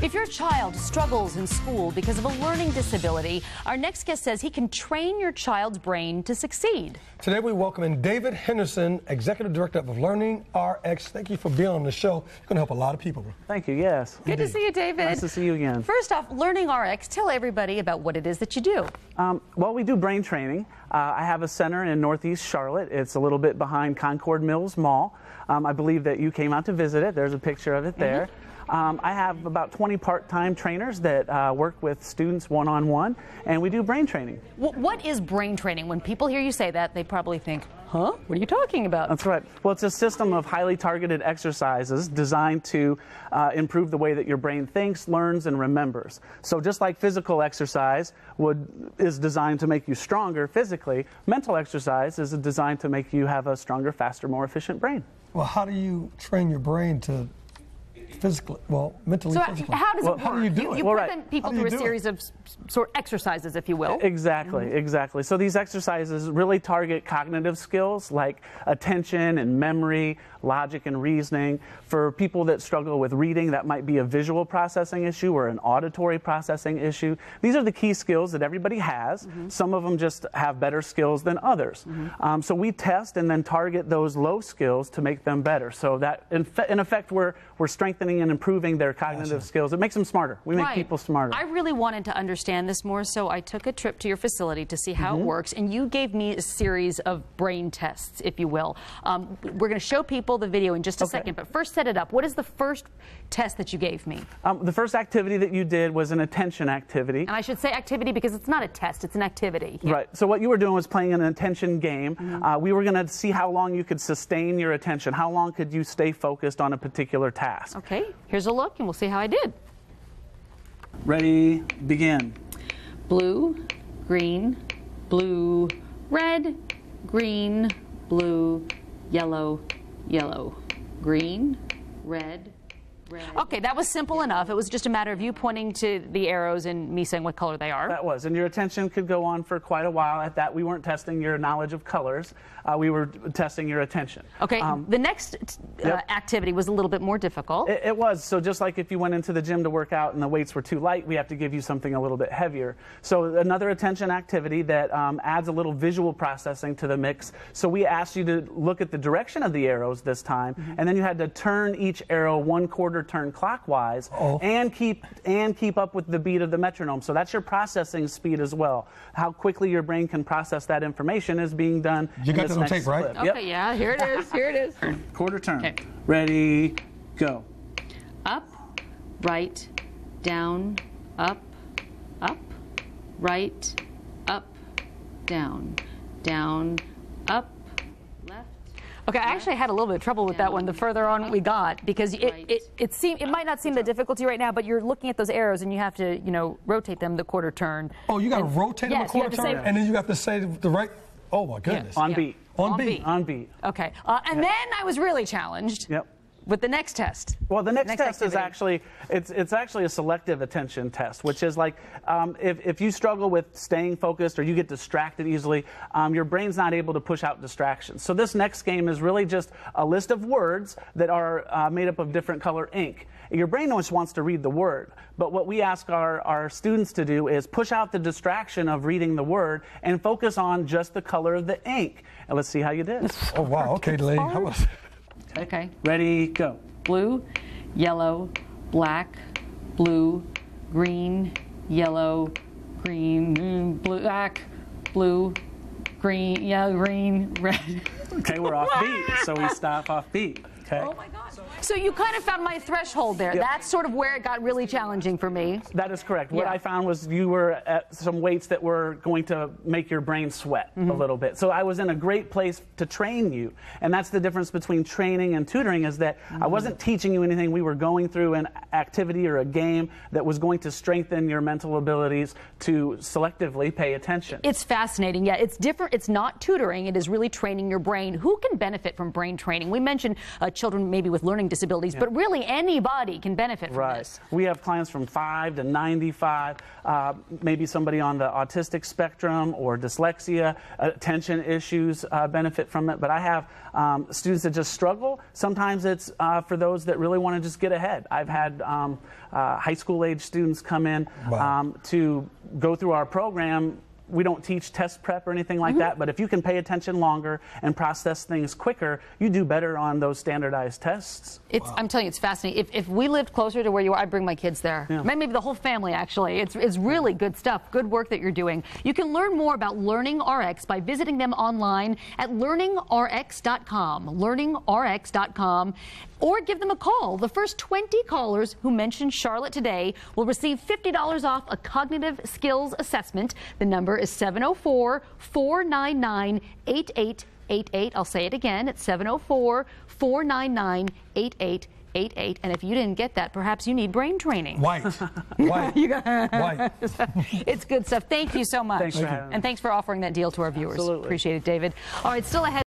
If your child struggles in school because of a learning disability, our next guest says he can train your child's brain to succeed. Today we welcome in David Henderson, Executive Director of Learning RX. Thank you for being on the show. You're going to help a lot of people. Thank you, yes. Good to see you, David. Nice to see you again. First off, Learning RX, tell everybody about what it is that you do. Well, we do brain training. I have a center in Northeast Charlotte. It's a little bit behind Concord Mills Mall. I believe that you came out to visit it. There's a picture of it there. I have about 20 part-time trainers that work with students one-on-one, and we do brain training. What is brain training? When people hear you say that, they probably think, huh? What are you talking about? That's right. Well, it's a system of highly targeted exercises designed to improve the way that your brain thinks, learns, and remembers. So just like physical exercise is designed to make you stronger physically, mental exercise is designed to make you have a stronger, faster, more efficient brain. Well, how do you train your brain to mentally, physically? How does it work? How do you do it? You put people through a series of sort of exercises, if you will. Exactly, exactly. So these exercises really target cognitive skills like attention and memory, logic and reasoning. For people that struggle with reading, that might be a visual processing issue or an auditory processing issue. These are the key skills that everybody has. Some of them just have better skills than others. So we test and then target those low skills to make them better. So that, in effect, we're strengthening and improving their cognitive skills. It makes them smarter. We make people smarter. I really wanted to understand this more, so I took a trip to your facility to see how it works, and you gave me a series of brain tests, if you will. We're going to show people the video in just a second, but first set it up. What is the first test that you gave me? The first activity that you did was an attention activity. And I should say activity because it's not a test, it's an activity. Right. So what you were doing was playing an attention game. We were going to see how long you could sustain your attention. How long could you stay focused on a particular task? Okay, here's a look and we'll see how I did. Ready, begin. Blue, green, blue, red, green, blue, yellow, yellow, green, red, red. Okay, that was simple enough. It was just a matter of you pointing to the arrows and me saying what color they are. That was, and your attention could go on for quite a while. At that, we weren't testing your knowledge of colors. We were testing your attention. Okay, the next activity was a little bit more difficult. It was. So just like if you went into the gym to work out and the weights were too light, we have to give you something a little bit heavier. So another attention activity that adds a little visual processing to the mix. So we asked you to look at the direction of the arrows this time, and then you had to turn each arrow 1/4 turn clockwise and keep up with the beat of the metronome. So that's your processing speed as well. How quickly your brain can process that information is being done. You got this on tape, right? Okay, yeah, here it is. Here it is. Quarter turn. Okay. Ready, go. Up, right, down, up, right, up, down, up, left. Okay, I actually had a little bit of trouble with that one the further on we got, because it might not seem the difficulty right now, but you're looking at those arrows and you have to, rotate them the quarter turn. Oh, you got to rotate them a quarter turn, and then you have to say the right. Oh my goodness. On beat. On beat. On beat. Okay, and then I was really challenged. With the next test. Well, the next test is actually, it's actually a selective attention test, which is like if you struggle with staying focused or you get distracted easily, your brain's not able to push out distractions. So this next game is really just a list of words that are made up of different color ink. Your brain always wants to read the word, but what we ask our students to do is push out the distraction of reading the word and focus on just the color of the ink. And let's see how you did. Oh, wow. Okay, Lee. How was Okay. Ready, go. Blue, yellow, black, blue, green, yellow, green, black, blue, green, yellow, green, red. Okay, we're off beat, so we stop off beat. Okay. Oh my God. So you kind of found my threshold there. That's sort of where it got really challenging for me. That is correct. What I found was you were at some weights that were going to make your brain sweat a little bit. So I was in a great place to train you. And that's the difference between training and tutoring, is that I wasn't teaching you anything. We were going through an activity or a game that was going to strengthen your mental abilities to selectively pay attention. It's fascinating. Yeah, it's different. It's not tutoring. It is really training your brain. Who can benefit from brain training? We mentioned children maybe with learning disabilities, but really anybody can benefit from this. We have clients from 5 to 95, maybe somebody on the autistic spectrum or dyslexia, attention issues benefit from it. But I have students that just struggle. Sometimes it's for those that really want to just get ahead. I've had high school age students come in to go through our program. We don't teach test prep or anything like that, but if you can pay attention longer and process things quicker, you do better on those standardized tests. I'm telling you, it's fascinating. If we lived closer to where you are, I'd bring my kids there. Maybe the whole family, actually. It's really good stuff, good work that you're doing. You can learn more about Learning RX by visiting them online at learningrx.com, learningrx.com, or give them a call. The first 20 callers who mention Charlotte today will receive $50 off a cognitive skills assessment. The number is 704-499-8888. I'll say it again. It's 704-499-8888. And if you didn't get that, perhaps you need brain training. White. It's good stuff. Thank you so much. Thanks for having me. And thanks for offering that deal to our viewers. Absolutely. Appreciate it, David. All right, still ahead.